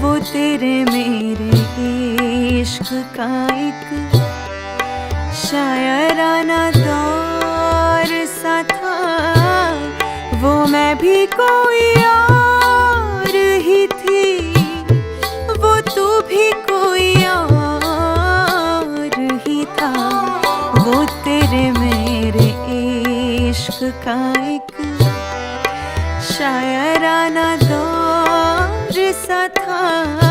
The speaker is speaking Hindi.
वो तेरे मेरे इश्क का एक शायराना दौर सा था। वो मैं भी कोई और ही थी, वो तू भी कोई और ही था। वो तेरे मेरे इश्क का एक शायराना दौर सा था।